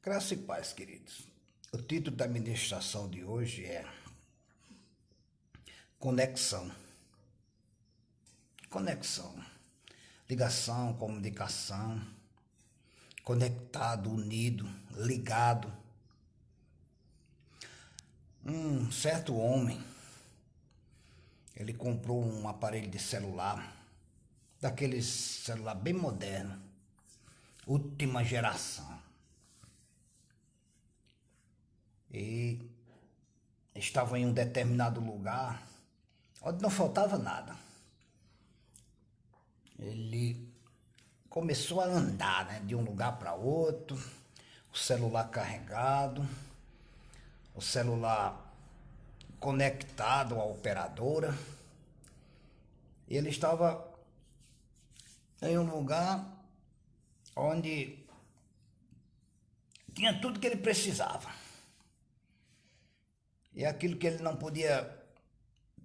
Graça e paz, queridos. O título da ministração de hoje é Conexão. Conexão. Ligação, comunicação, conectado, unido, ligado. Um certo homem, ele comprou um aparelho de celular, daqueles celular bem moderno, última geração. E estava em um determinado lugar onde não faltava nada. Ele começou a andar, né, de um lugar para outro, o celular carregado, o celular conectado à operadora. E ele estava em um lugar onde tinha tudo que ele precisava. E aquilo que ele não podia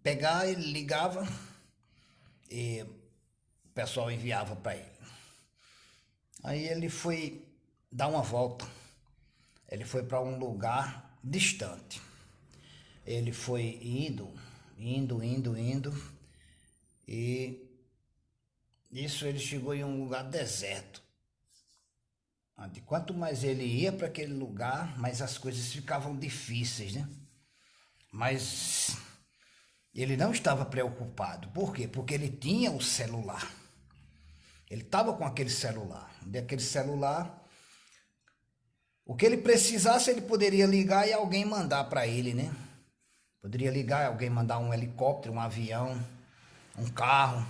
pegar, ele ligava e o pessoal enviava para ele. Aí ele foi dar uma volta. Ele foi para um lugar distante. Ele foi indo, e isso ele chegou em um lugar deserto. Onde quanto mais ele ia para aquele lugar, mais as coisas ficavam difíceis, né? Mas ele não estava preocupado. Por quê? Porque ele tinha o celular. Ele estava com aquele celular. Daquele celular, o que ele precisasse, ele poderia ligar e alguém mandar para ele, né? Poderia ligar e alguém mandar um helicóptero, um avião, um carro,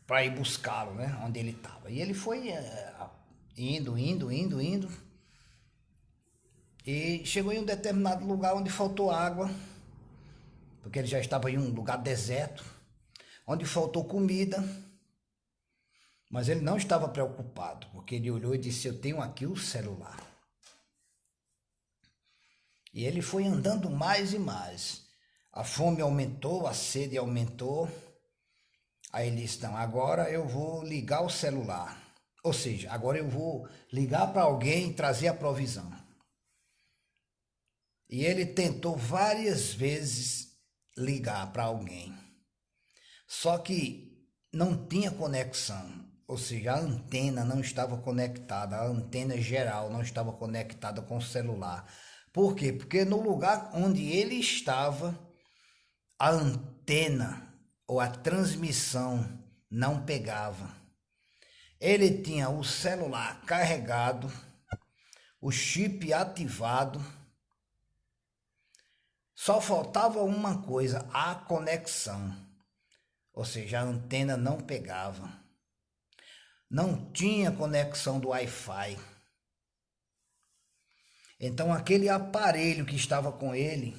para ir buscá-lo, né? Onde ele estava. E ele foi indo. E chegou em um determinado lugar onde faltou água, porque ele já estava em um lugar deserto, onde faltou comida, mas ele não estava preocupado, porque ele olhou e disse: eu tenho aqui o celular. E ele foi andando mais e mais. A fome aumentou, a sede aumentou. Aí ele disse: não, agora eu vou ligar o celular. Ou seja, agora eu vou ligar para alguém e trazer a provisão. E ele tentou várias vezes ligar para alguém. Só que não tinha conexão. Ou seja, a antena não estava conectada, a antena geral não estava conectada com o celular. Por quê? Porque no lugar onde ele estava, a antena ou a transmissão não pegava. Ele tinha o celular carregado, o chip ativado, só faltava uma coisa, a conexão. Ou seja, a antena não pegava. Não tinha conexão do Wi-Fi. Então aquele aparelho que estava com ele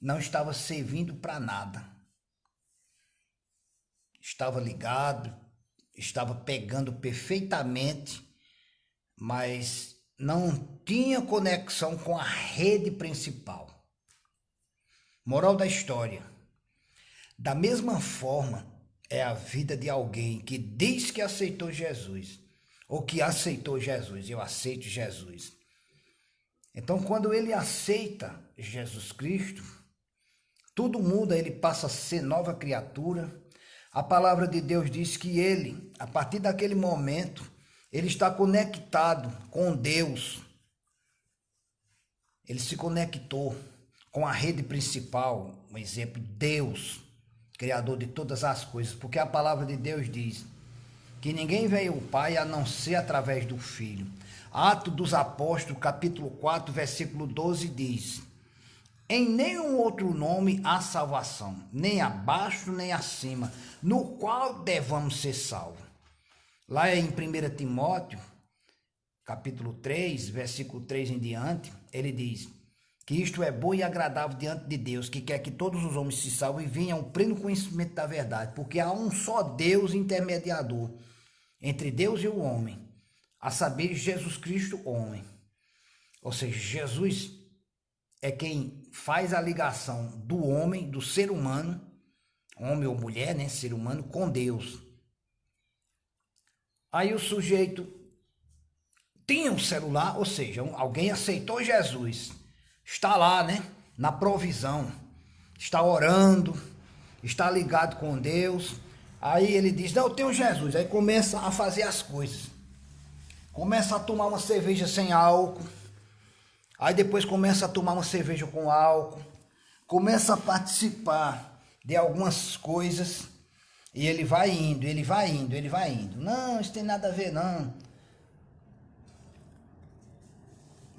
não estava servindo para nada. Estava ligado, estava pegando perfeitamente, mas não tinha conexão com a rede principal. Moral da história: da mesma forma é a vida de alguém que diz que aceitou Jesus, ou que aceitou Jesus. Eu aceito Jesus. Então, quando ele aceita Jesus Cristo, tudo muda, ele passa a ser nova criatura. A palavra de Deus diz que ele, a partir daquele momento, ele está conectado com Deus. Ele se conectou com a rede principal, um exemplo, Deus, Criador de todas as coisas, porque a palavra de Deus diz que ninguém veio ao Pai a não ser através do Filho. Atos dos Apóstolos, capítulo 4, versículo 12 diz: em nenhum outro nome há salvação, nem abaixo nem acima, no qual devamos ser salvos. Lá em 1 Timóteo, capítulo 3, versículo 3 em diante, ele diz que isto é bom e agradável diante de Deus, que quer que todos os homens se salvem e venham ao pleno conhecimento da verdade, porque há um só Deus intermediador entre Deus e o homem, a saber, Jesus Cristo, homem. Ou seja, Jesus é quem faz a ligação do homem, do ser humano, homem ou mulher, né, ser humano, com Deus. Aí o sujeito tinha um celular, ou seja, alguém aceitou Jesus, está lá, né, na provisão, está orando, está ligado com Deus. Aí ele diz, não, eu tenho Jesus. Aí começa a fazer as coisas. Começa a tomar uma cerveja sem álcool. Aí depois começa a tomar uma cerveja com álcool. Começa a participar de algumas coisas. E ele vai indo, ele vai indo, ele vai indo. Não, isso tem nada a ver, não.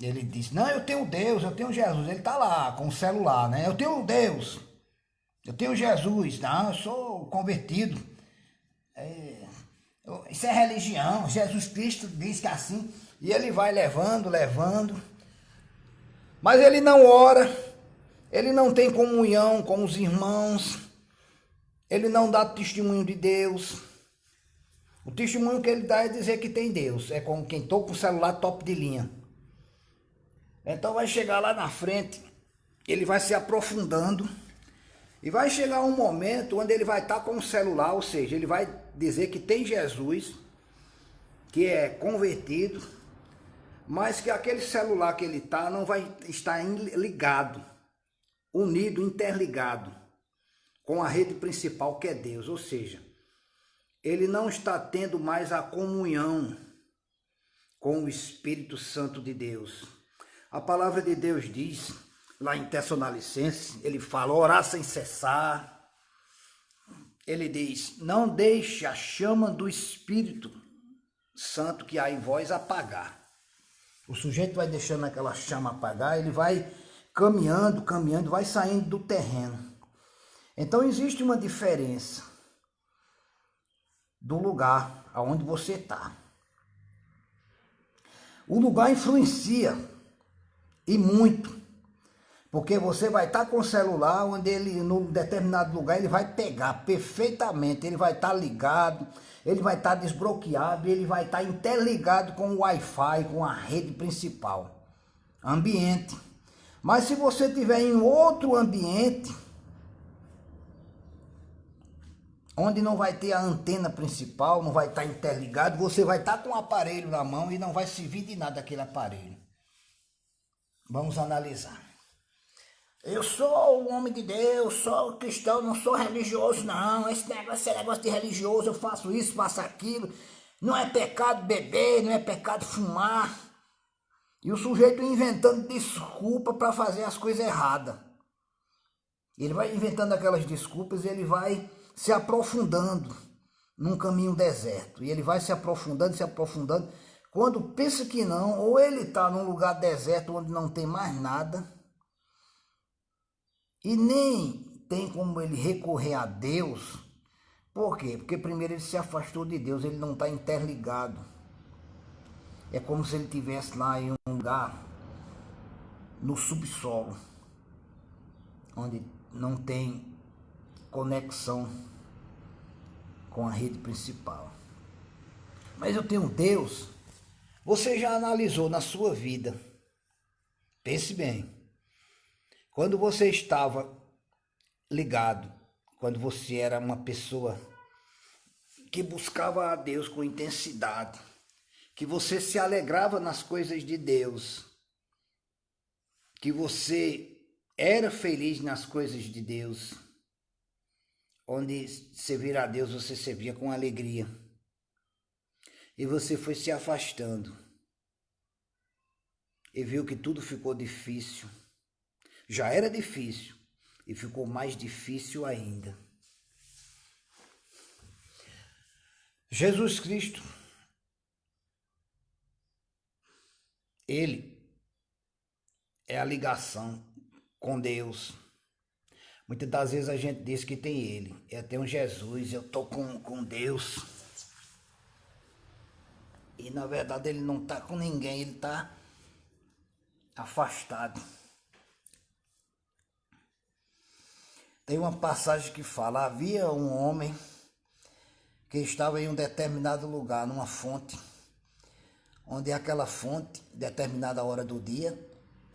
Ele diz, não, eu tenho Deus, eu tenho Jesus. Ele está lá com o celular, né? Eu tenho Deus. Eu tenho Jesus, não, eu sou convertido. Isso é religião, Jesus Cristo diz que é assim. E ele vai levando. Mas ele não ora, ele não tem comunhão com os irmãos, ele não dá testemunho de Deus. O testemunho que ele dá é dizer que tem Deus, é como quem toca o celular top de linha. Então vai chegar lá na frente, ele vai se aprofundando. E vai chegar um momento onde ele vai estar com o celular, ou seja, ele vai dizer que tem Jesus, que é convertido, mas que aquele celular que ele está não vai estar ligado, unido, interligado com a rede principal que é Deus, ou seja, ele não está tendo mais a comunhão com o Espírito Santo de Deus. A palavra de Deus diz... Lá em Tessalonicenses, ele fala, orar sem cessar. Ele diz, não deixe a chama do Espírito Santo que há em vós apagar. O sujeito vai deixando aquela chama apagar, ele vai caminhando, vai saindo do terreno. Então existe uma diferença do lugar aonde você está. O lugar influencia, e muito. Porque você vai estar com o celular, onde ele, num determinado lugar, ele vai pegar perfeitamente, ele vai estar ligado, ele vai estar desbloqueado, ele vai estar interligado com o Wi-Fi, com a rede principal, ambiente. Mas se você estiver em outro ambiente, onde não vai ter a antena principal, não vai estar interligado, você vai estar com o aparelho na mão e não vai servir de nada aquele aparelho. Vamos analisar. Eu sou um homem de Deus, sou cristão, não sou religioso não, esse negócio de religioso, eu faço isso, faço aquilo, não é pecado beber, não é pecado fumar. E o sujeito inventando desculpa para fazer as coisas erradas. Ele vai inventando aquelas desculpas e ele vai se aprofundando num caminho deserto. E ele vai se aprofundando. Quando pensa que não, ou ele está num lugar deserto onde não tem mais nada, e nem tem como ele recorrer a Deus. Por quê? Porque primeiro ele se afastou de Deus, ele não está interligado. É como se ele estivesse lá em um lugar no subsolo, onde não tem conexão com a rede principal. Mas eu tenho Deus. Você já analisou na sua vida? Pense bem. Quando você estava ligado, quando você era uma pessoa que buscava a Deus com intensidade, que você se alegrava nas coisas de Deus, que você era feliz nas coisas de Deus, onde servir a Deus você servia com alegria, e você foi se afastando, e viu que tudo ficou difícil. Já era difícil e ficou mais difícil ainda. Jesus Cristo, ele é a ligação com Deus. Muitas das vezes a gente diz que tem ele. Eu tenho Jesus, eu estou com Deus. E na verdade ele não está com ninguém, ele está afastado. Tem uma passagem que fala, havia um homem que estava em um determinado lugar, numa fonte, onde aquela fonte, determinada hora do dia,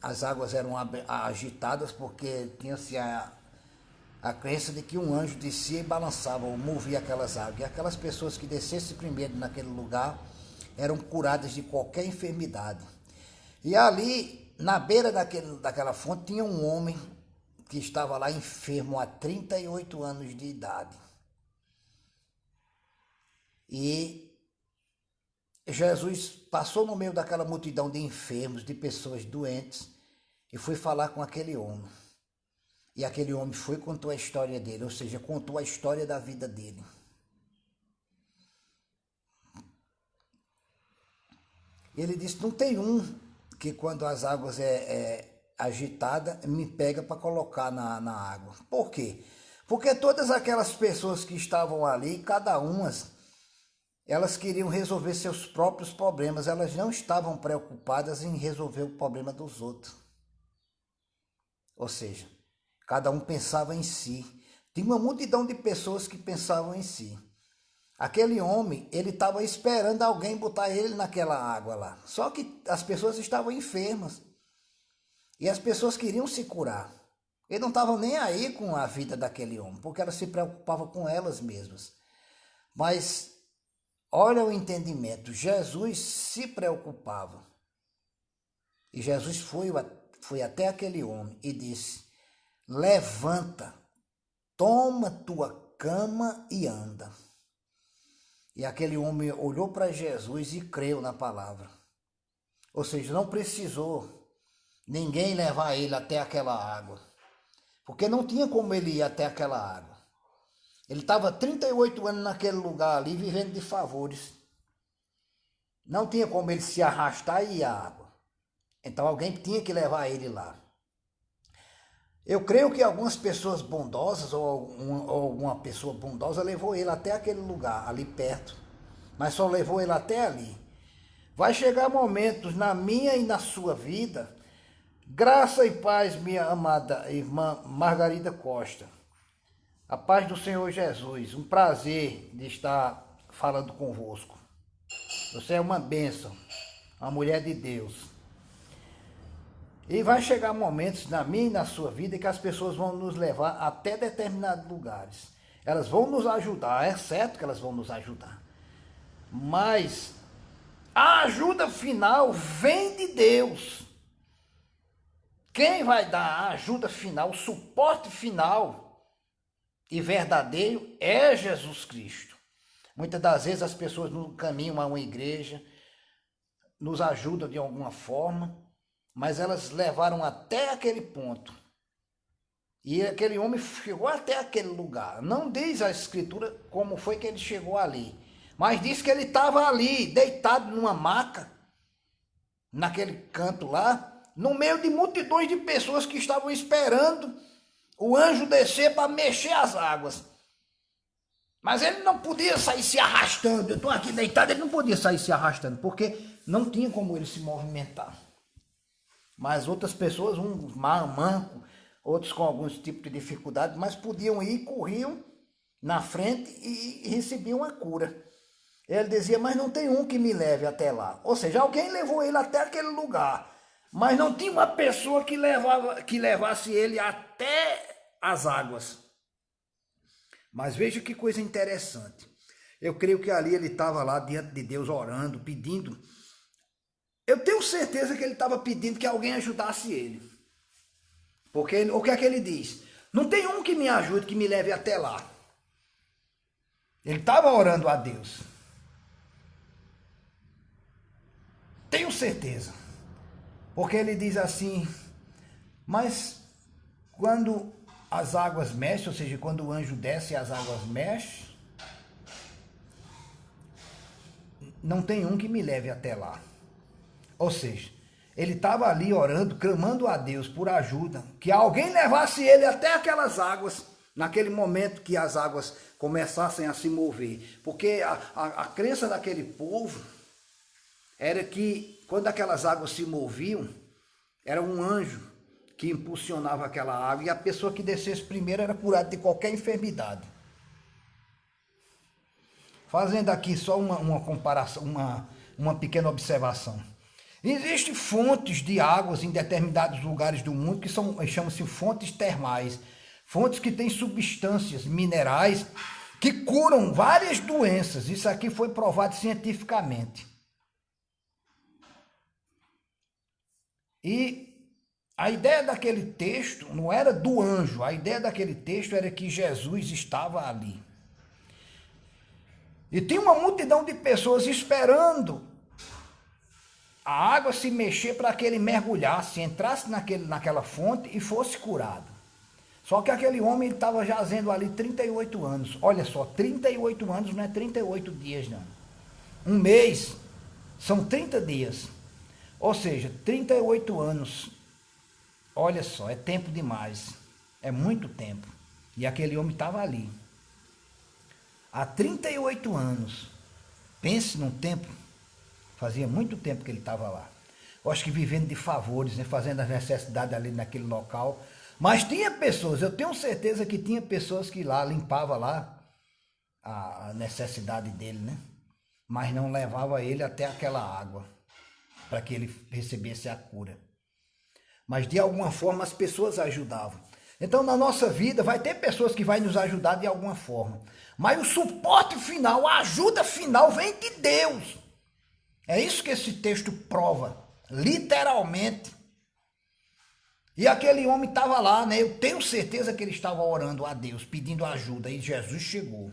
as águas eram agitadas porque tinha-se a crença de que um anjo descia e balançava ou movia aquelas águas. E aquelas pessoas que descessem primeiro naquele lugar eram curadas de qualquer enfermidade. E ali, na beira daquela fonte, tinha um homem que estava lá enfermo há 38 anos de idade. E Jesus passou no meio daquela multidão de enfermos, de pessoas doentes, e foi falar com aquele homem. E aquele homem foi e contou a história dele, ou seja, contou a história da vida dele. E ele disse, não tem um que quando as águas agitada, me pega para colocar na água. Por quê? Porque todas aquelas pessoas que estavam ali, cada uma, elas queriam resolver seus próprios problemas, elas não estavam preocupadas em resolver o problema dos outros. Ou seja, cada um pensava em si. Tinha uma multidão de pessoas que pensavam em si. Aquele homem, ele estava esperando alguém botar ele naquela água lá. Só que as pessoas estavam enfermas. E as pessoas queriam se curar. Eles não estavam nem aí com a vida daquele homem, porque elas se preocupavam com elas mesmas. Mas olha o entendimento, Jesus se preocupava. E Jesus foi até aquele homem e disse, levanta, toma tua cama e anda. E aquele homem olhou para Jesus e creu na palavra. Ou seja, não precisou ninguém levar ele até aquela água. Porque não tinha como ele ir até aquela água. Ele estava 38 anos naquele lugar ali, vivendo de favores. Não tinha como ele se arrastar e ir à água. Então alguém tinha que levar ele lá. Eu creio que algumas pessoas bondosas ou uma pessoa bondosa levou ele até aquele lugar, ali perto. Mas só levou ele até ali. Vai chegar momentos na minha e na sua vida. Graça e paz, minha amada irmã Margarida Costa. A paz do Senhor Jesus. Um prazer de estar falando convosco. Você é uma bênção, uma mulher de Deus. E vai chegar momentos na minha e na sua vida que as pessoas vão nos levar até determinados lugares. Elas vão nos ajudar, é certo que elas vão nos ajudar. Mas a ajuda final vem de Deus. Quem vai dar a ajuda final, o suporte final e verdadeiro é Jesus Cristo. Muitas das vezes as pessoas no caminho a uma igreja nos ajudam de alguma forma, mas elas levaram até aquele ponto. E aquele homem chegou até aquele lugar. Não diz a escritura como foi que ele chegou ali, mas diz que ele estava ali, deitado numa maca, naquele canto lá, no meio de multidões de pessoas que estavam esperando o anjo descer para mexer as águas. Mas ele não podia sair se arrastando. Eu estou aqui deitado, ele não podia sair se arrastando, porque não tinha como ele se movimentar. Mas outras pessoas, uns manco, outros com alguns tipos de dificuldade, mas podiam ir, corriam na frente e recebiam a cura. Ele dizia, mas não tem um que me leve até lá. Ou seja, alguém levou ele até aquele lugar, mas não tinha uma pessoa que levasse ele até as águas. Mas veja que coisa interessante. Eu creio que ali ele estava lá diante de Deus orando, pedindo. Eu tenho certeza que ele estava pedindo que alguém ajudasse ele. Porque o que é que ele diz? Não tem um que me ajude, que me leve até lá. Ele estava orando a Deus. Tenho certeza. Porque ele diz assim, mas quando as águas mexem, ou seja, quando o anjo desce e as águas mexem, não tem um que me leve até lá. Ou seja, ele estava ali orando, clamando a Deus por ajuda, que alguém levasse ele até aquelas águas, naquele momento que as águas começassem a se mover. Porque a crença daquele povo era que quando aquelas águas se moviam, era um anjo que impulsionava aquela água e a pessoa que descesse primeiro era curada de qualquer enfermidade. Fazendo aqui só uma comparação, uma pequena observação. Existem fontes de águas em determinados lugares do mundo que chamam-se fontes termais. Fontes que têm substâncias minerais que curam várias doenças. Isso aqui foi provado cientificamente. E a ideia daquele texto não era do anjo, a ideia daquele texto era que Jesus estava ali. E tinha uma multidão de pessoas esperando a água se mexer para que ele mergulhasse, entrasse naquela fonte e fosse curado. Só que aquele homem estava jazendo ali 38 anos. Olha só, 38 anos não é 38 dias, não. Um mês são 30 dias. Ou seja, 38 anos. Olha só, é tempo demais. É muito tempo. E aquele homem estava ali. Há 38 anos. Pense num tempo. Fazia muito tempo que ele estava lá. Eu acho que vivendo de favores, né? Fazendo as necessidades ali naquele local. Mas tinha pessoas, eu tenho certeza que tinha pessoas que lá limpava lá a necessidade dele, né? Mas não levava ele até aquela água para que ele recebesse a cura. Mas de alguma forma as pessoas ajudavam. Então na nossa vida vai ter pessoas que vai nos ajudar de alguma forma. Mas o suporte final, a ajuda final vem de Deus. É isso que esse texto prova, literalmente. E aquele homem estava lá, né? Eu tenho certeza que ele estava orando a Deus, pedindo ajuda, e Jesus chegou.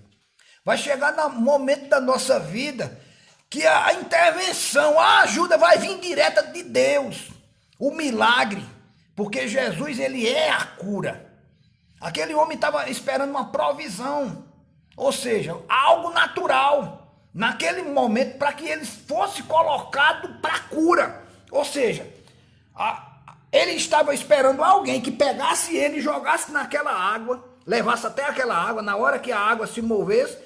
Vai chegar no momento da nossa vida que a intervenção, a ajuda vai vir direta de Deus. O milagre, porque Jesus, ele é a cura. Aquele homem estava esperando uma provisão, ou seja, algo natural, naquele momento, para que ele fosse colocado para cura. Ou seja, ele estava esperando alguém que pegasse ele e jogasse naquela água, levasse até aquela água, na hora que a água se movesse,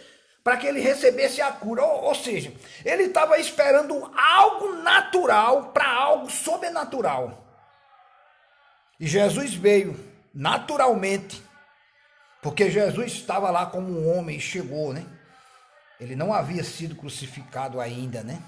para que ele recebesse a cura. Ou seja, ele estava esperando algo natural para algo sobrenatural. E Jesus veio naturalmente, porque Jesus estava lá como um homem e chegou, né? Ele não havia sido crucificado ainda, né?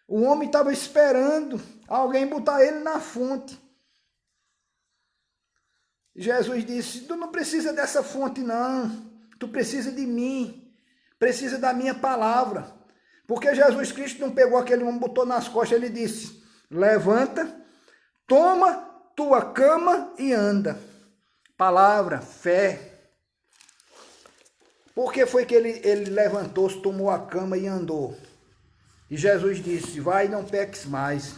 O homem estava esperando alguém botar ele na fonte. Jesus disse, tu não precisa dessa fonte não, tu precisa de mim, precisa da minha palavra. Porque Jesus Cristo não pegou aquele homem, botou nas costas, ele disse, levanta, toma tua cama e anda. Palavra, fé. Por que foi que ele levantou-se, tomou a cama e andou? E Jesus disse, vai e não peques mais.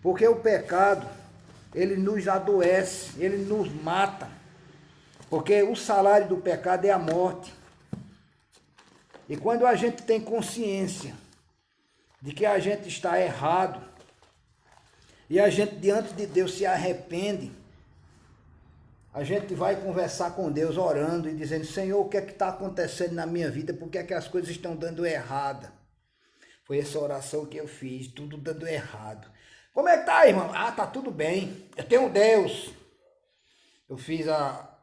Porque o pecado, ele nos adoece, ele nos mata. Porque o salário do pecado é a morte. E quando a gente tem consciência de que a gente está errado, e a gente diante de Deus se arrepende, a gente vai conversar com Deus orando e dizendo, Senhor, o que é que está acontecendo na minha vida? Por que é que as coisas estão dando errada? Foi essa oração que eu fiz, tudo dando errado. Como é que tá, irmão? Ah, tá tudo bem. Eu tenho Deus. Eu fiz há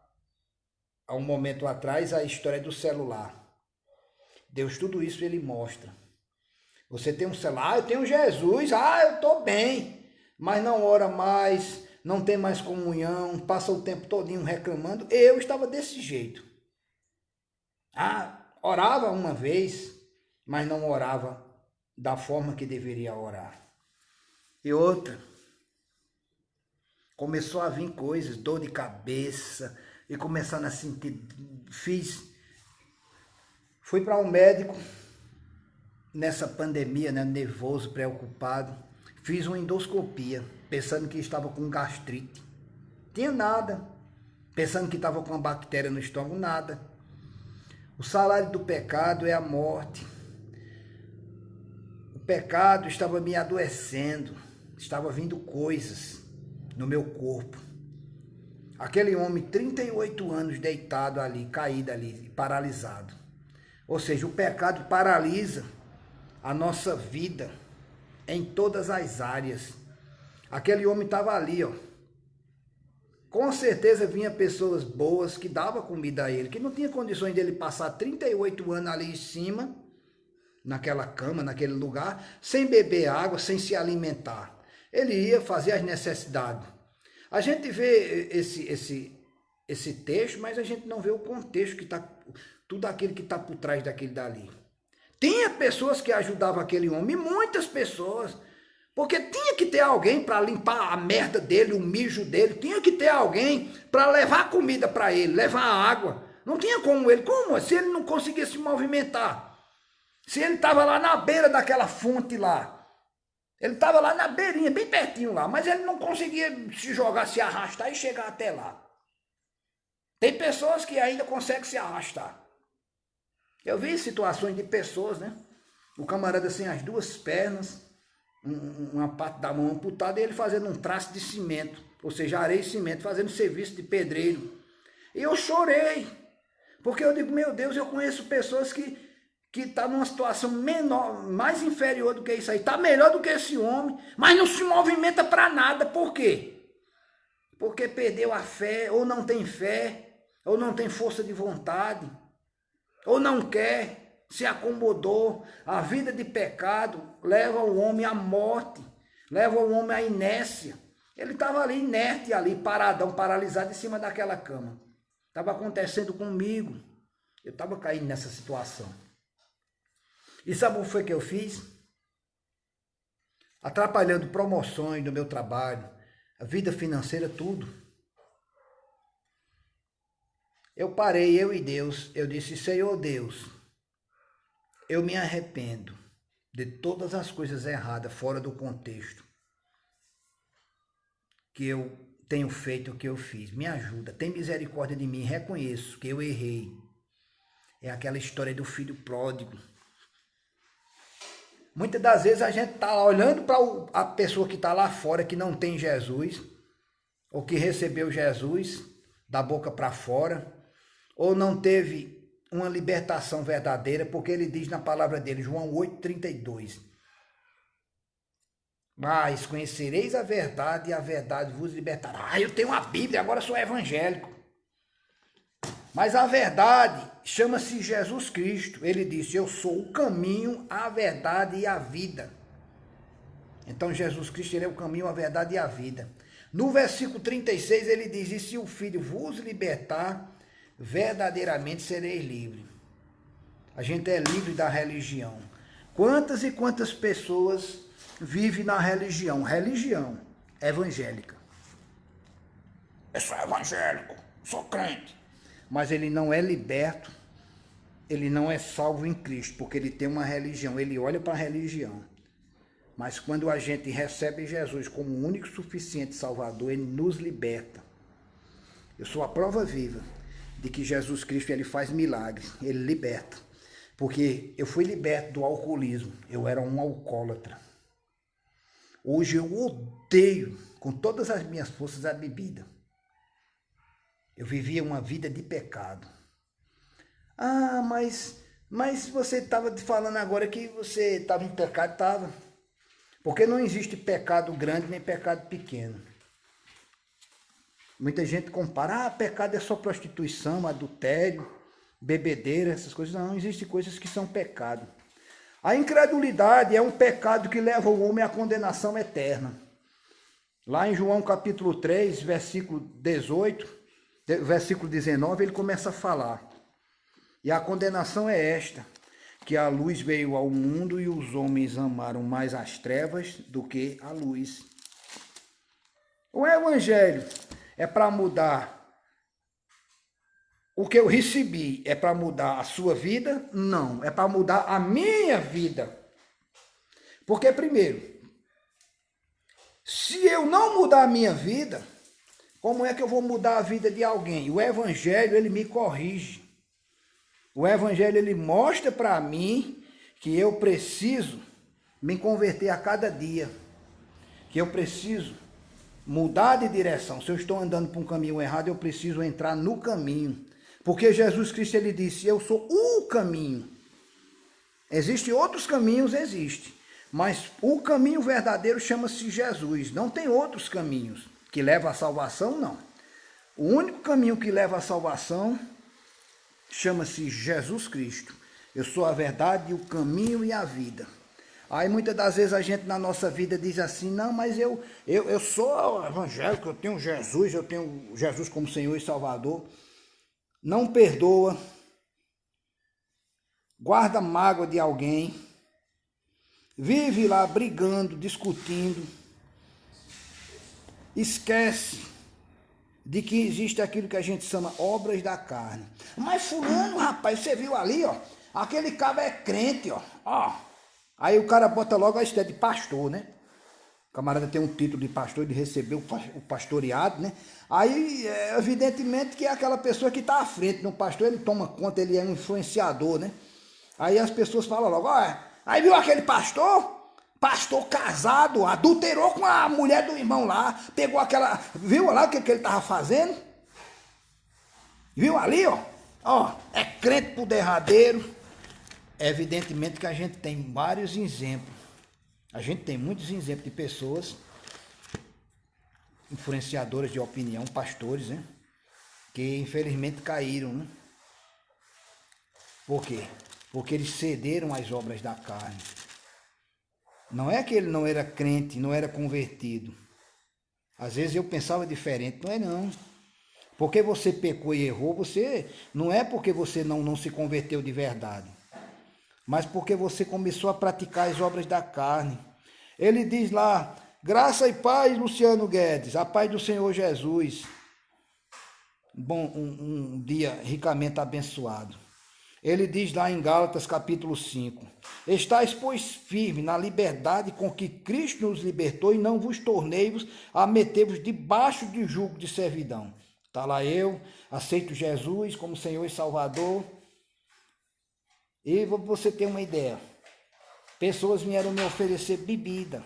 um momento atrás a história do celular. Deus, tudo isso ele mostra. Você tem um celular, eu tenho Jesus, eu tô bem. Mas não ora mais, não tem mais comunhão, passa o tempo todinho reclamando. Eu estava desse jeito. Orava uma vez, mas não orava da forma que deveria orar. E outra, começou a vir coisas, dor de cabeça, e começando a sentir, fui para um médico, nessa pandemia, né, nervoso, preocupado, fiz uma endoscopia, pensando que estava com gastrite, tinha nada, pensando que estava com uma bactéria no estômago, nada. O salário do pecado é a morte. O pecado estava me adoecendo, estava vindo coisas no meu corpo. Aquele homem, 38 anos, deitado ali, caído ali, paralisado. Ou seja, o pecado paralisa a nossa vida em todas as áreas. Aquele homem estava ali, ó. Com certeza vinha pessoas boas que davam comida a ele, que não tinha condições dele passar 38 anos ali em cima, naquela cama, naquele lugar, sem beber água, sem se alimentar. Ele ia fazer as necessidades. A gente vê esse texto, mas a gente não vê o contexto que está, tudo aquilo que está por trás daquele dali. Tinha pessoas que ajudavam aquele homem, muitas pessoas, porque tinha que ter alguém para limpar a merda dele, o mijo dele, tinha que ter alguém para levar comida para ele, levar água. Não tinha como ele, se ele não conseguia se movimentar? Se ele estava lá na beira daquela fonte lá, ele estava lá na beirinha, bem pertinho lá, mas ele não conseguia se jogar, se arrastar e chegar até lá. Tem pessoas que ainda conseguem se arrastar. Eu vi situações de pessoas, né? O camarada sem as duas pernas, uma parte da mão amputada, e ele fazendo um traço de cimento, ou seja, areia e cimento, fazendo serviço de pedreiro. E eu chorei, porque eu digo, meu Deus, eu conheço pessoas que está numa situação menor, mais inferior do que isso aí, está melhor do que esse homem, mas não se movimenta para nada. Por quê? Porque perdeu a fé, ou não tem fé, ou não tem força de vontade, ou não quer, se acomodou. A vida de pecado leva o homem à morte, leva o homem à inércia. Ele estava ali inerte, ali paradão, paralisado em cima daquela cama. Estava acontecendo comigo, eu estava caindo nessa situação. E sabe o que foi que eu fiz? Atrapalhando promoções do meu trabalho, a vida financeira, tudo. Eu parei, eu e Deus, eu disse, Senhor Deus, eu me arrependo de todas as coisas erradas, fora do contexto, que eu tenho feito, o que eu fiz. Me ajuda, tem misericórdia de mim, reconheço que eu errei. É aquela história do filho pródigo. Muitas das vezes a gente está olhando para a pessoa que está lá fora, que não tem Jesus, ou que recebeu Jesus da boca para fora, ou não teve uma libertação verdadeira, porque ele diz na palavra dele, João 8,32, mas conhecereis a verdade e a verdade vos libertará. Eu tenho a Bíblia, agora sou evangélico. Mas a verdade chama-se Jesus Cristo. Ele disse, eu sou o caminho, a verdade e a vida. Então Jesus Cristo, ele é o caminho, a verdade e a vida. No versículo 36 ele diz, e se o Filho vos libertar, verdadeiramente sereis livres. A gente é livre da religião. Quantas e quantas pessoas vivem na religião? Religião evangélica. Eu sou evangélico, sou crente. Mas ele não é liberto, ele não é salvo em Cristo, porque ele tem uma religião, ele olha para a religião. Mas quando a gente recebe Jesus como o único suficiente Salvador, ele nos liberta. Eu sou a prova viva de que Jesus Cristo, ele faz milagres, ele liberta. Porque eu fui liberto do alcoolismo, eu era um alcoólatra. Hoje eu odeio com todas as minhas forças a bebida. Eu vivia uma vida de pecado. Ah, mas você estava falando agora que você estava em pecado, estava. Porque não existe pecado grande nem pecado pequeno. Muita gente compara, pecado é só prostituição, adultério, bebedeira, essas coisas. Não, existem coisas que são pecado. A incredulidade é um pecado que leva o homem à condenação eterna. Lá em João capítulo 3, versículo 18, versículo 19, ele começa a falar. E a condenação é esta, que a luz veio ao mundo e os homens amaram mais as trevas do que a luz. O evangelho é para mudar o que eu recebi, é para mudar a sua vida? Não, é para mudar a minha vida. Porque primeiro, se eu não mudar a minha vida, como é que eu vou mudar a vida de alguém? O evangelho, ele me corrige. O evangelho, ele mostra para mim que eu preciso me converter a cada dia. Que eu preciso mudar de direção. Se eu estou andando por um caminho errado, eu preciso entrar no caminho. Porque Jesus Cristo, ele disse, eu sou o caminho. Existem outros caminhos, existe. Mas o caminho verdadeiro chama-se Jesus. Não tem outros caminhos que levam à salvação, não. O único caminho que leva à salvação chama-se Jesus Cristo. Eu sou a verdade, o caminho e a vida. Aí muitas das vezes a gente na nossa vida diz assim, não, mas eu sou evangélico, eu tenho Jesus como Senhor e Salvador. Não perdoa, guarda mágoa de alguém, vive lá brigando, discutindo, esquece de que existe aquilo que a gente chama obras da carne. Mas fulano, rapaz, você viu ali, ó, aquele cara é crente, ó. Aí o cara bota logo a ideia de pastor, né? O camarada tem um título de pastor, ele recebeu o pastoreado, né? Aí, evidentemente que é aquela pessoa que está à frente no pastor, ele toma conta, ele é um influenciador, né? Aí as pessoas falam logo, aí viu aquele pastor? Pastor casado, adulterou com a mulher do irmão lá, pegou aquela, viu lá o que ele estava fazendo? Viu ali, ó, é crente pro derradeiro. Evidentemente que a gente tem vários exemplos. A gente tem muitos exemplos de pessoas influenciadoras de opinião, pastores, né? Que infelizmente caíram, né? Por quê? Porque eles cederam às obras da carne. Não é que ele não era crente, não era convertido. Às vezes eu pensava diferente, não é não. Porque você pecou e errou, não é porque você não se converteu de verdade, mas porque você começou a praticar as obras da carne. Ele diz lá, graça e paz, Luciano Guedes, a paz do Senhor Jesus. Bom, um dia ricamente abençoado. Ele diz lá em Gálatas capítulo 5, estáis, pois, firmes na liberdade com que Cristo nos libertou e não vos torneis a meter-vos debaixo de jugo de servidão. Está lá eu, aceito Jesus como Senhor e Salvador. E você tem uma ideia, pessoas vieram me oferecer bebida,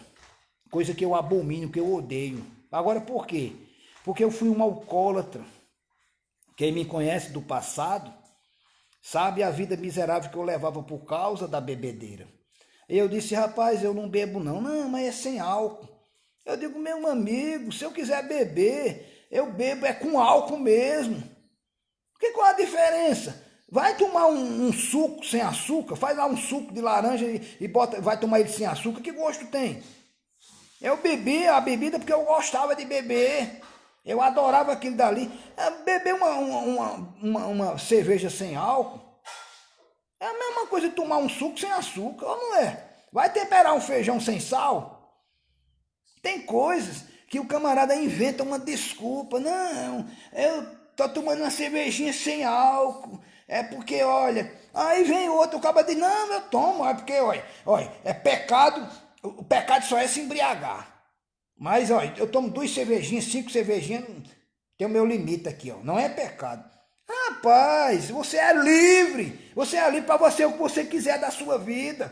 coisa que eu abomino, que eu odeio. Agora por quê? Porque eu fui um alcoólatra. Quem me conhece do passado sabe a vida miserável que eu levava por causa da bebedeira. Eu disse, rapaz, eu não bebo não. Não, mas é sem álcool. Eu digo, meu amigo, se eu quiser beber, eu bebo, é com álcool mesmo. Qual a diferença? Vai tomar um suco sem açúcar, faz lá um suco de laranja e bota, vai tomar ele sem açúcar, que gosto tem? Eu bebia a bebida porque eu gostava de beber. Eu adorava aquilo dali. Beber uma cerveja sem álcool é a mesma coisa de tomar um suco sem açúcar, ou não é? Vai temperar um feijão sem sal? Tem coisas que o camarada inventa uma desculpa. Não, eu tô tomando uma cervejinha sem álcool. É porque, olha, aí vem outro, o cara diz, não, eu tomo, é porque, olha, é pecado, o pecado só é se embriagar. Mas, olha, eu tomo 2 cervejinhas, 5 cervejinhas, tem o meu limite aqui, ó. Não é pecado. Rapaz, você é livre para você o que você quiser da sua vida.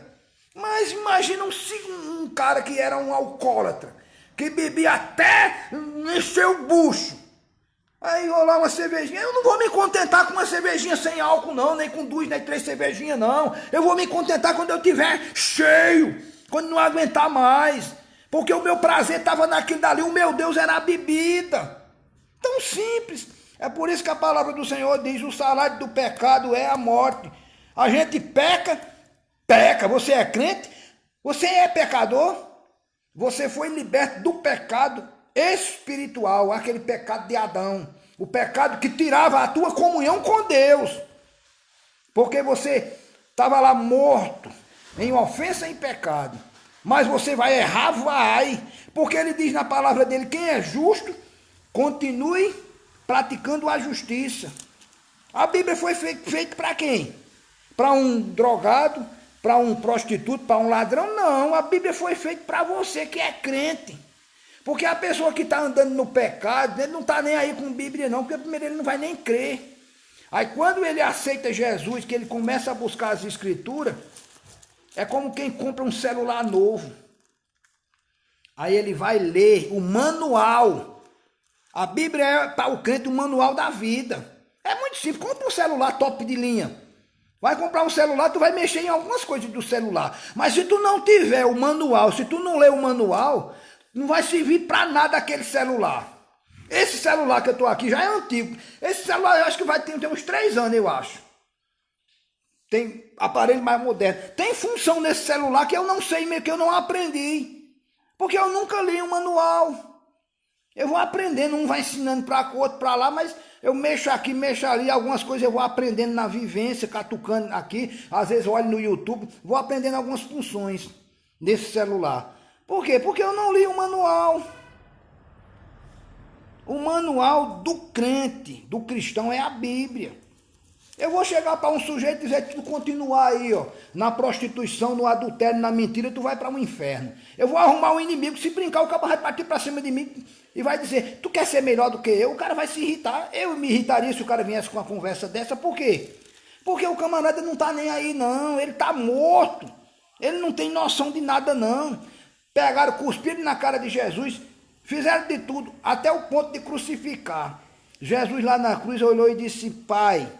Mas imagina um cara que era um alcoólatra, que bebia até encher o bucho. Aí rolar uma cervejinha. Eu não vou me contentar com uma cervejinha sem álcool, não, nem com 2, nem 3 cervejinhas, não. Eu vou me contentar quando eu tiver cheio, quando não aguentar mais. Porque o meu prazer estava naquilo dali, o meu Deus era a bebida. Tão simples. É por isso que a palavra do Senhor diz: o salário do pecado é a morte. A gente peca, peca. Você é crente? Você é pecador? Você foi liberto do pecado espiritual, aquele pecado de Adão. O pecado que tirava a tua comunhão com Deus. Porque você estava lá morto, em ofensa e pecado. Mas você vai errar, vai. Porque ele diz na palavra dele: quem é justo, continue praticando a justiça. A Bíblia foi feita para quem? Para um drogado, para um prostituto, para um ladrão? Não, a Bíblia foi feita para você que é crente. Porque a pessoa que está andando no pecado, ele não está nem aí com Bíblia não, porque primeiro ele não vai nem crer. Aí quando ele aceita Jesus, que ele começa a buscar as escrituras, é como quem compra um celular novo. Aí ele vai ler o manual. A Bíblia é para o crente o manual da vida. É muito simples, compra um celular top de linha. Vai comprar um celular, tu vai mexer em algumas coisas do celular. Mas se tu não tiver o manual, se tu não ler o manual, não vai servir para nada aquele celular. Esse celular que eu estou aqui já é antigo. Esse celular eu acho que vai ter uns 3 anos, eu acho. Tem aparelho mais moderno. Tem função nesse celular que eu não sei, que eu não aprendi. Porque eu nunca li um manual. Eu vou aprendendo, um vai ensinando para o outro para lá, mas eu mexo aqui, mexo ali, algumas coisas eu vou aprendendo na vivência, catucando aqui, às vezes eu olho no YouTube, vou aprendendo algumas funções desse celular. Por quê? Porque eu não li o manual. O manual do crente, do cristão, é a Bíblia. Eu vou chegar para um sujeito e dizer que tu continuar aí, ó, na prostituição, no adultério, na mentira, tu vai para um inferno. Eu vou arrumar um inimigo, se brincar, o cara vai partir para cima de mim e vai dizer, tu quer ser melhor do que eu? O cara vai se irritar. Eu me irritaria se o cara viesse com uma conversa dessa. Por quê? Porque o camarada não tá nem aí, não. Ele tá morto. Ele não tem noção de nada, não. Pegaram, cuspiram na cara de Jesus, fizeram de tudo, até o ponto de crucificar. Jesus lá na cruz olhou e disse, Pai,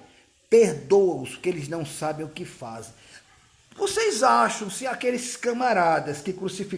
perdoa-os, que eles não sabem o que fazem. Vocês acham se aqueles camaradas que crucificaram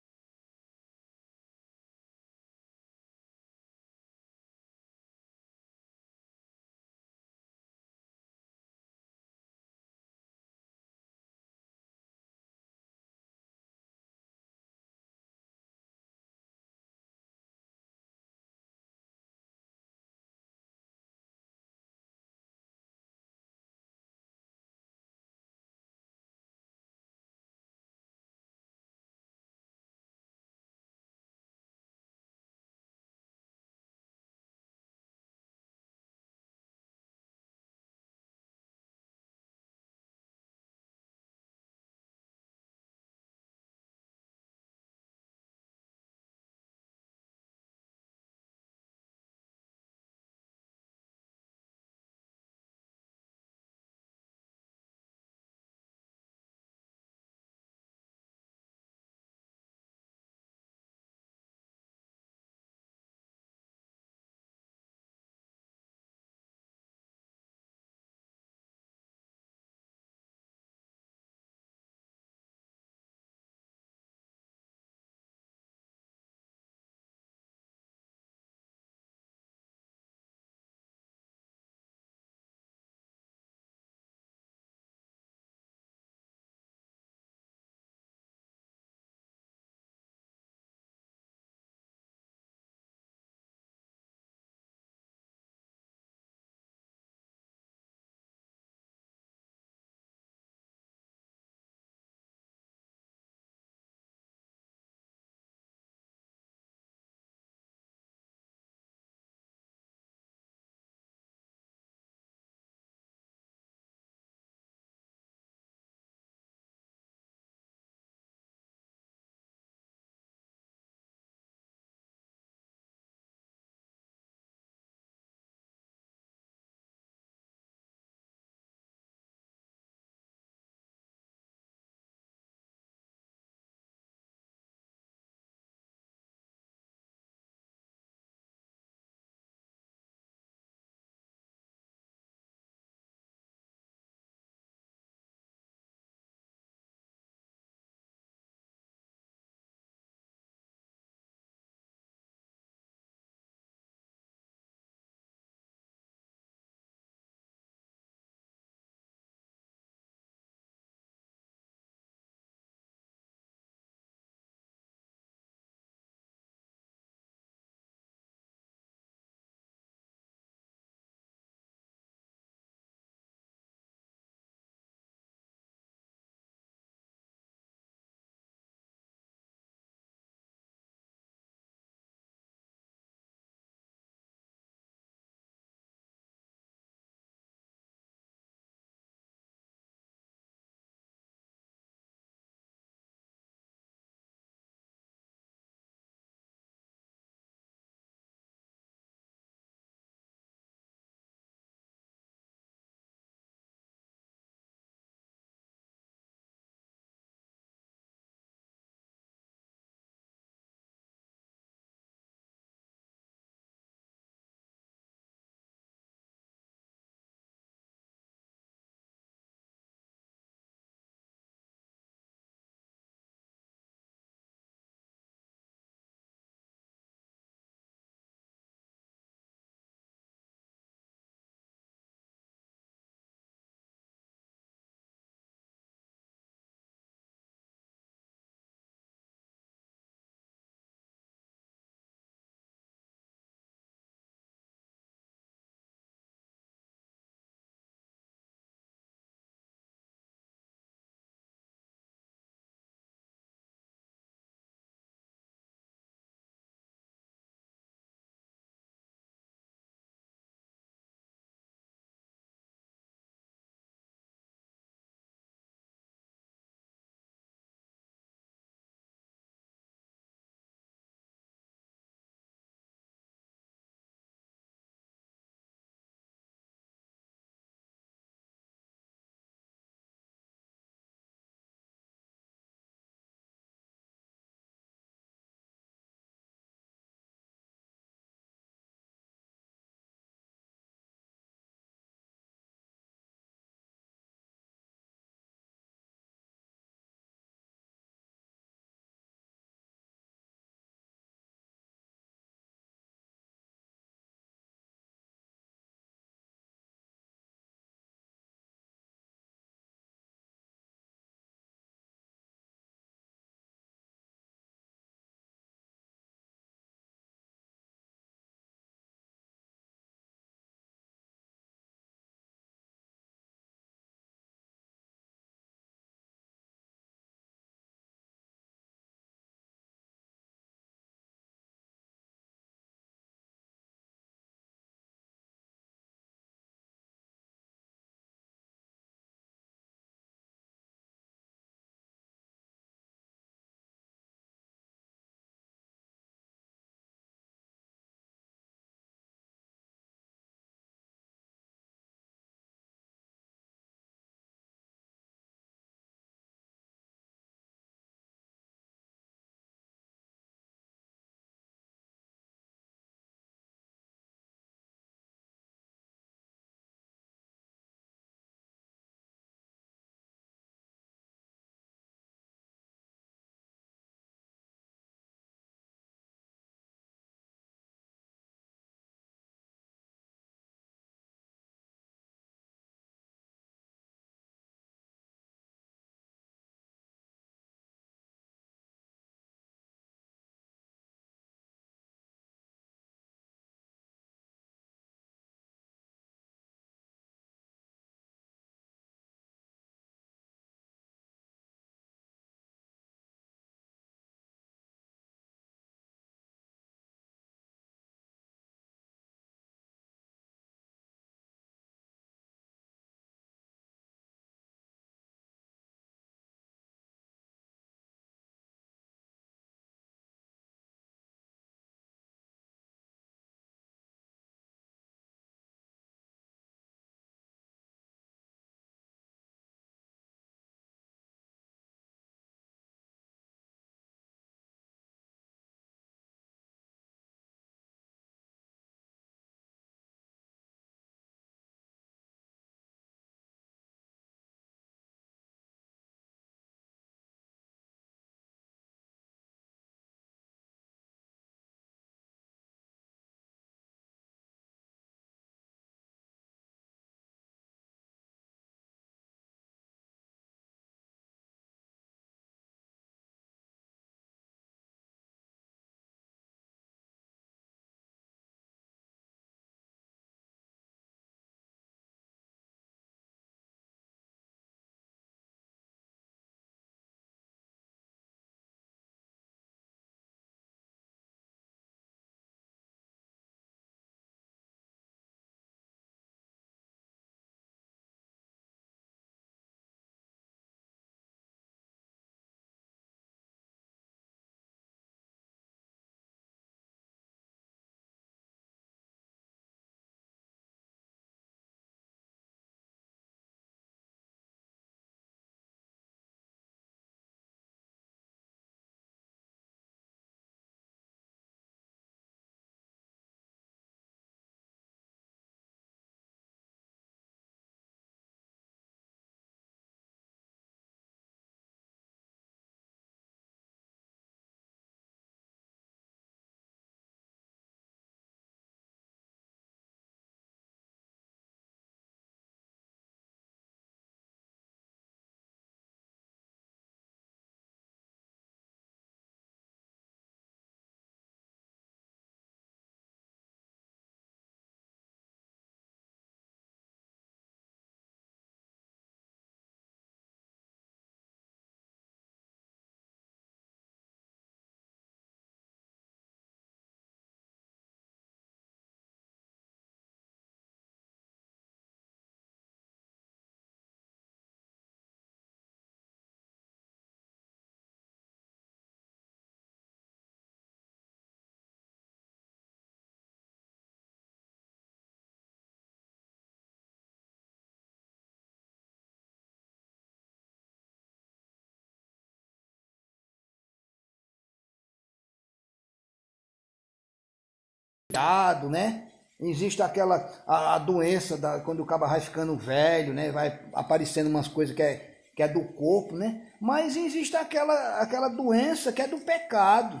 cuidado, né? Existe a doença quando o cara vai ficando velho, né? Vai aparecendo umas coisas que é do corpo, né? Mas existe aquela doença que é do pecado.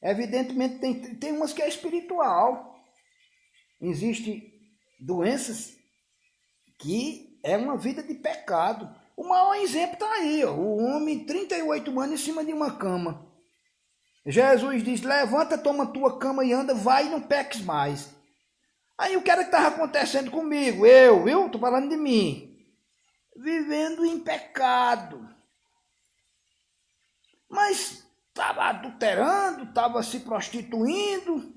Evidentemente tem umas que é espiritual. Existem doenças que é uma vida de pecado. O maior exemplo está aí, ó, o homem 38 anos em cima de uma cama. Jesus diz, levanta, toma tua cama e anda, vai e não peques mais. Aí o que era que estava acontecendo comigo? Viu? Estou falando de mim. Vivendo em pecado. Mas estava adulterando, estava se prostituindo,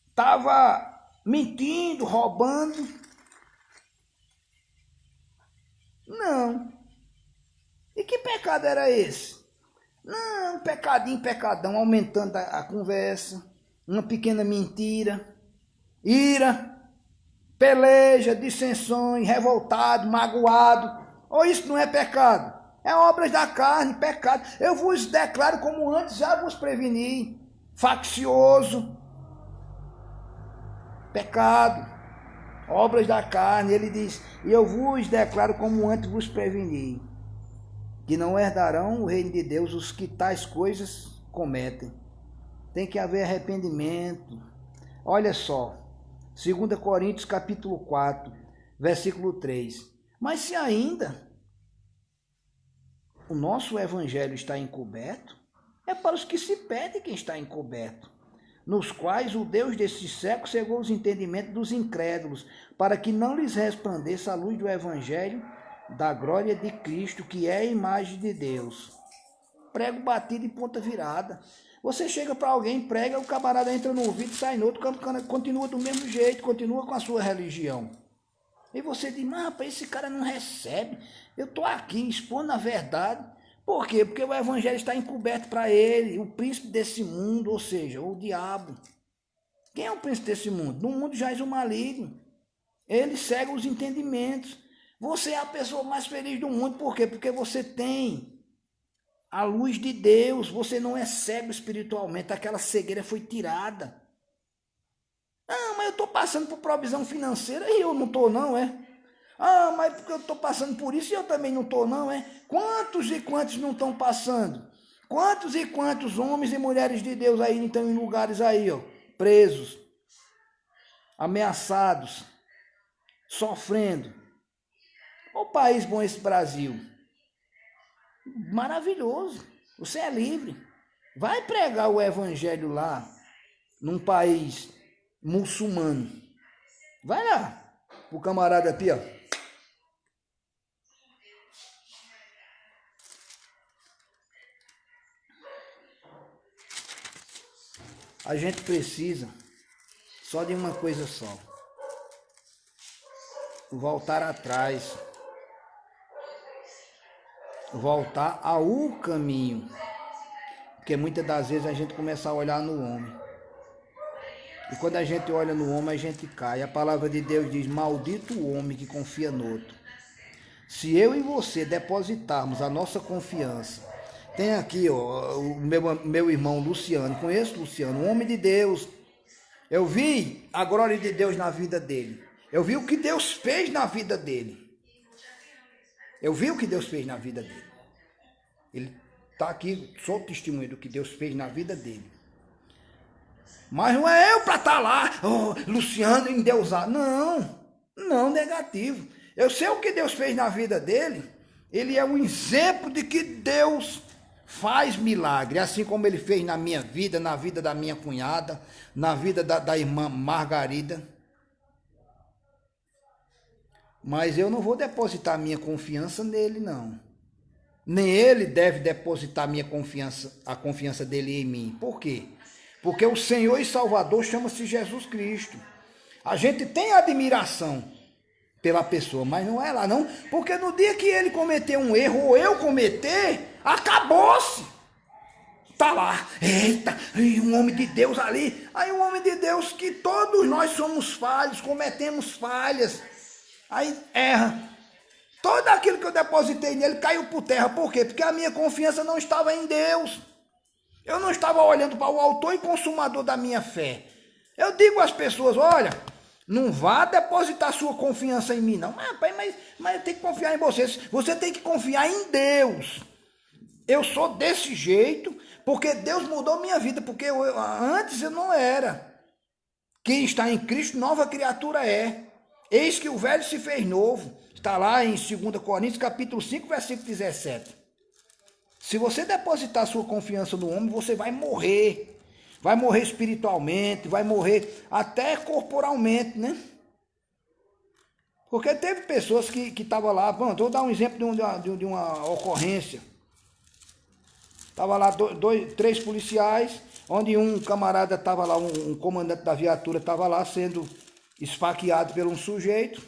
estava mentindo, roubando. Não. E que pecado era esse? Não, pecadinho, pecadão, aumentando a conversa, uma pequena mentira, ira, peleja, dissensões, revoltado, magoado. Ou isso não é pecado? É obras da carne, pecado. Eu vos declaro como antes já vos preveni. Faccioso, pecado, obras da carne. Ele diz, e eu vos declaro como antes vos preveni, que não herdarão o reino de Deus os que tais coisas cometem. Tem que haver arrependimento. Olha só, 2 Coríntios capítulo 4, versículo 3. Mas se ainda o nosso evangelho está encoberto, é para os que se perdem quem está encoberto, nos quais o Deus desse século cegou os entendimentos dos incrédulos, para que não lhes resplandeça a luz do evangelho da glória de Cristo, que é a imagem de Deus. Prego batido e ponta virada. Você chega para alguém, prega, o camarada entra no ouvido, sai no outro, continua do mesmo jeito, continua com a sua religião. E você diz, mas rapaz, esse cara não recebe. Eu estou aqui expondo a verdade. Por quê? Porque o evangelho está encoberto para ele, o príncipe desse mundo, ou seja, o diabo. Quem é o príncipe desse mundo? No mundo jaz o maligno. Ele cega os entendimentos. Você é a pessoa mais feliz do mundo. Por quê? Porque você tem a luz de Deus. Você não é cego espiritualmente. Aquela cegueira foi tirada. Ah, mas eu estou passando por provisão financeira e eu não estou não, é? Ah, mas porque eu estou passando por isso e eu também não estou não, é? Quantos e quantos não estão passando? Quantos e quantos homens e mulheres de Deus aí estão em lugares aí, ó, presos, ameaçados, sofrendo? Ô país bom esse Brasil. Maravilhoso. Você é livre. Vai pregar o evangelho lá, num país muçulmano. Vai lá, o camarada aqui, ó. A gente precisa só de uma coisa só. Voltar atrás. Voltar ao caminho. Porque muitas das vezes a gente começa a olhar no homem. E quando a gente olha no homem, a gente cai. A palavra de Deus diz, maldito o homem que confia no outro. Se eu e você depositarmos a nossa confiança, tem aqui ó, o meu irmão Luciano, conheço o Luciano, um homem de Deus. Eu vi a glória de Deus na vida dele. Eu vi o que Deus fez na vida dele. Eu vi o que Deus fez na vida dele. Ele está aqui, sou testemunho do que Deus fez na vida dele. Mas não é eu para estar lá, oh, Luciano endeusado. Não, negativo. Eu sei o que Deus fez na vida dele. Ele é um exemplo de que Deus faz milagre, assim como ele fez na minha vida, na vida da minha cunhada, na vida da irmã Margarida. Mas eu não vou depositar minha confiança nele, não. Nem ele deve depositar a confiança dele em mim. Por quê? Porque o Senhor e Salvador chama-se Jesus Cristo. A gente tem admiração pela pessoa, mas não é lá não, porque no dia que ele cometer um erro ou eu cometer, acabou-se. Tá lá, eita, um homem de Deus ali. Aí um homem de Deus que todos nós somos falhos, cometemos falhas. Aí erra. Todo aquilo que eu depositei nele caiu por terra. Por quê? Porque a minha confiança não estava em Deus. Eu não estava olhando para o autor e consumador da minha fé. Eu digo às pessoas, olha, não vá depositar sua confiança em mim, não. Ah, pai, mas eu tenho que confiar em vocês. Você tem que confiar em Deus. Eu sou desse jeito porque Deus mudou minha vida, porque antes eu não era. Quem está em Cristo, nova criatura é. Eis que o velho se fez novo. Está lá em 2 Coríntios, capítulo 5, versículo 17. Se você depositar sua confiança no homem, você vai morrer. Vai morrer espiritualmente, vai morrer até corporalmente, né? Porque teve pessoas que estavam lá, pronto, vou dar um exemplo de uma ocorrência. Estava lá três policiais, onde um camarada estava lá, um comandante da viatura estava lá sendo esfaqueado por um sujeito.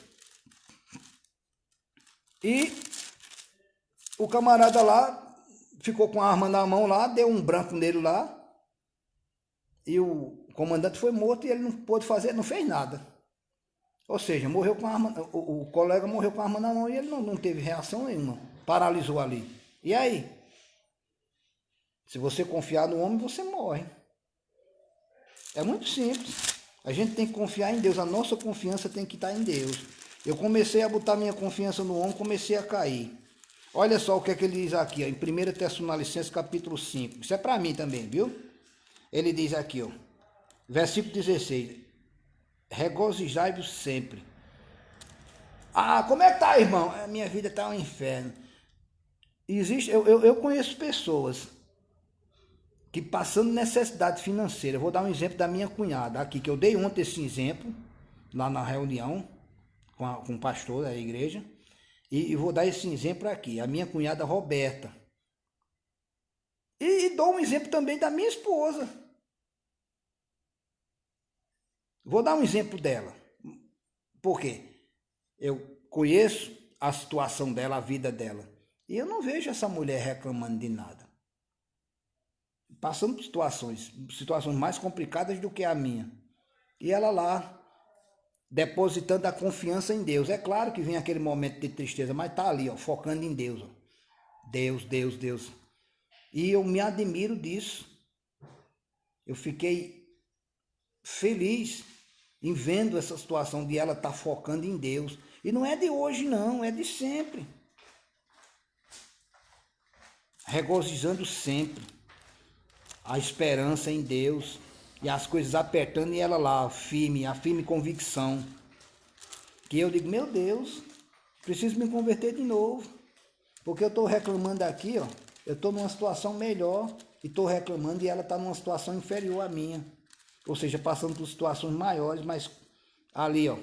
E o camarada lá ficou com a arma na mão lá, deu um branco nele lá. E o comandante foi morto e ele não pôde fazer, não fez nada. Ou seja, morreu com a arma, o colega morreu com a arma na mão e ele não teve reação nenhuma. Paralisou ali. E aí? Se você confiar no homem, você morre. É muito simples. A gente tem que confiar em Deus. A nossa confiança tem que estar em Deus. Eu comecei a botar minha confiança no homem, comecei a cair. Olha só o que é que ele diz aqui, ó, em 1 Tessalonicenses capítulo 5. Isso é para mim também, viu? Ele diz aqui, ó, versículo 16. Regozijai-vos sempre. Ah, como é que tá, irmão? A minha vida tá um inferno. Eu conheço pessoas que passando necessidade financeira, eu vou dar um exemplo da minha cunhada aqui, que eu dei ontem esse exemplo, lá na reunião, com o pastor da igreja, e vou dar esse exemplo aqui, a minha cunhada Roberta. E dou um exemplo também da minha esposa. Vou dar um exemplo dela. Por quê? Eu conheço a situação dela, a vida dela. E eu não vejo essa mulher reclamando de nada. Passando por situações mais complicadas do que a minha. E ela lá, depositando a confiança em Deus. É claro que vem aquele momento de tristeza, mas tá ali, ó, focando em Deus. Ó. Deus, Deus, Deus. E eu me admiro disso. Eu fiquei feliz em vendo essa situação de ela estar focando em Deus. E não é de hoje não, é de sempre. Regozijando sempre. A esperança em Deus. E as coisas apertando e ela lá, firme, a firme convicção. Que eu digo, meu Deus, preciso me converter de novo. Porque eu estou reclamando aqui, ó. Eu estou numa situação melhor e estou reclamando e ela está numa situação inferior à minha. Ou seja, passando por situações maiores, mas ali, ó.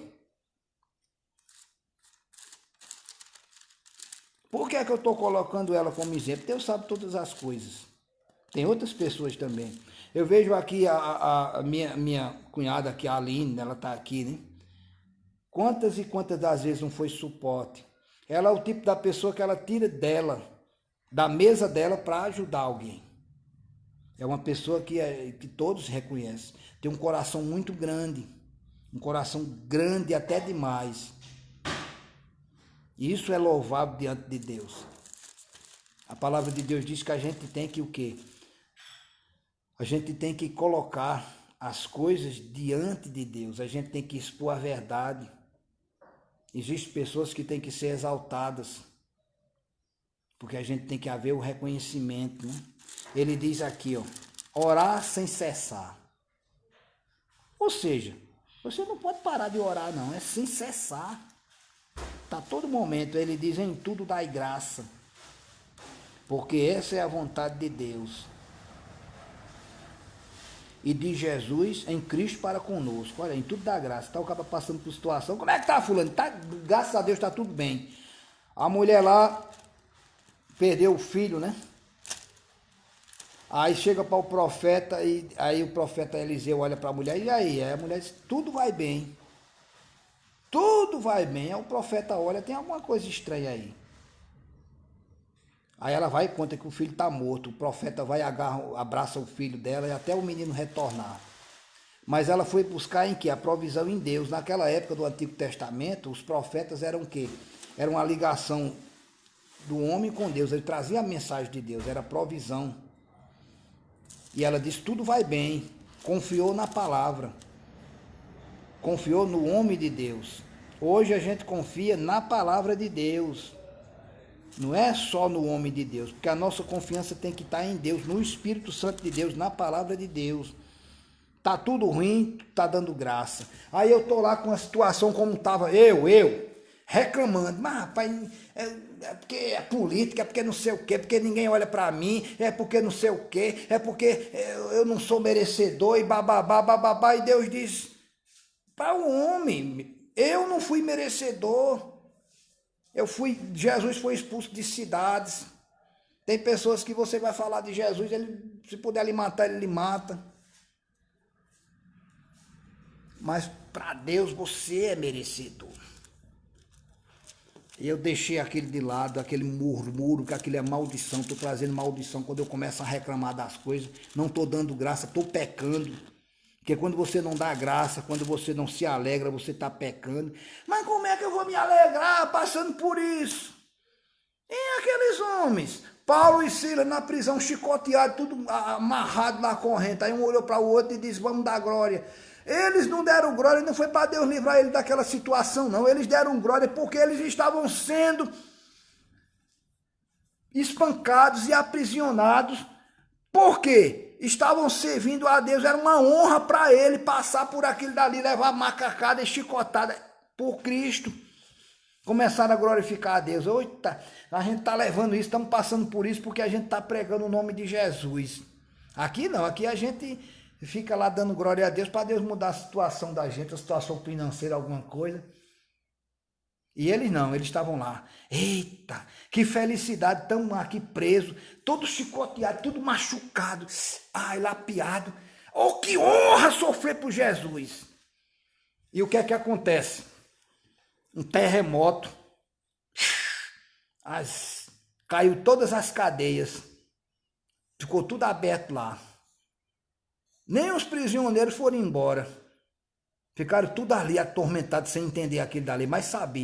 Por que é que eu estou colocando ela como exemplo? Deus sabe todas as coisas. Tem outras pessoas também. Eu vejo aqui a minha cunhada aqui, a Aline, ela está aqui, né? Quantas e quantas das vezes não foi suporte? Ela é o tipo da pessoa que ela tira dela, da mesa dela para ajudar alguém. É uma pessoa que todos reconhecem. Tem um coração muito grande. Um coração grande até demais. E isso é louvável diante de Deus. A palavra de Deus diz que a gente tem que o quê? A gente tem que colocar as coisas diante de Deus. A gente tem que expor a verdade. Existem pessoas que têm que ser exaltadas. Porque a gente tem que haver o reconhecimento, né? Ele diz aqui, ó, orar sem cessar. Ou seja, você não pode parar de orar, não, é sem cessar. Tá todo momento, ele diz, em tudo dai graça. Porque essa é a vontade de Deus. E de Jesus em Cristo para conosco. Olha, em tudo dá graça. Tá o cara passando por situação. Como é que tá, fulano? Tá, graças a Deus tá tudo bem. A mulher lá perdeu o filho, né? Aí chega para o profeta, e aí o profeta Eliseu olha para a mulher, e aí a mulher diz, tudo vai bem. Tudo vai bem. Aí o profeta olha, tem alguma coisa estranha aí. Aí ela vai e conta que o filho está morto. O profeta vai, abraça o filho dela e até o menino retornar. Mas ela foi buscar em quê? A provisão em Deus. Naquela época do Antigo Testamento, os profetas eram o quê? Era uma ligação do homem com Deus. Ele trazia a mensagem de Deus, era provisão. E ela disse, tudo vai bem. Confiou na palavra. Confiou no homem de Deus. Hoje a gente confia na palavra de Deus. Não é só no homem de Deus, porque a nossa confiança tem que estar em Deus, no Espírito Santo de Deus, na palavra de Deus. Tá tudo ruim, tá dando graça. Aí eu tô lá com a situação como tava reclamando. Mas, rapaz, é porque é política, é porque não sei o quê, porque ninguém olha para mim, é porque não sei o quê, é porque eu não sou merecedor e bababá, bababá. E Deus diz para o homem, eu não fui merecedor. Jesus foi expulso de cidades. Tem pessoas que você vai falar de Jesus, ele, se puder lhe matar, ele lhe mata. Mas para Deus você é merecedor. E eu deixei aquele de lado, aquele murmúrio, que aquilo é maldição. Estou trazendo maldição quando eu começo a reclamar das coisas. Não estou dando graça, estou pecando. Porque quando você não dá graça, quando você não se alegra, você está pecando. Mas como é que eu vou me alegrar passando por isso? E aqueles homens, Paulo e Silas na prisão, chicoteado, tudo amarrado na corrente. Aí um olhou para o outro e disse, vamos dar glória. Eles não deram glória, não foi para Deus livrar ele daquela situação, não. Eles deram glória porque eles estavam sendo espancados e aprisionados. Por quê? Estavam servindo a Deus, era uma honra para ele passar por aquilo dali, levar macacada e chicotada por Cristo. Começaram a glorificar a Deus. Eita, a gente está levando isso, estamos passando por isso porque a gente está pregando o nome de Jesus. Aqui não, aqui a gente fica lá dando glória a Deus para Deus mudar a situação da gente, a situação financeira, alguma coisa. E eles não, eles estavam lá. Eita, que felicidade, estamos aqui presos, todos chicoteados, tudo machucado, ai, lapiado. Oh, que honra sofrer por Jesus. E o que é que acontece? Um terremoto, caiu todas as cadeias, ficou tudo aberto lá. Nem os prisioneiros foram embora. Ficaram tudo ali atormentados sem entender aquilo dali, mas sabiam.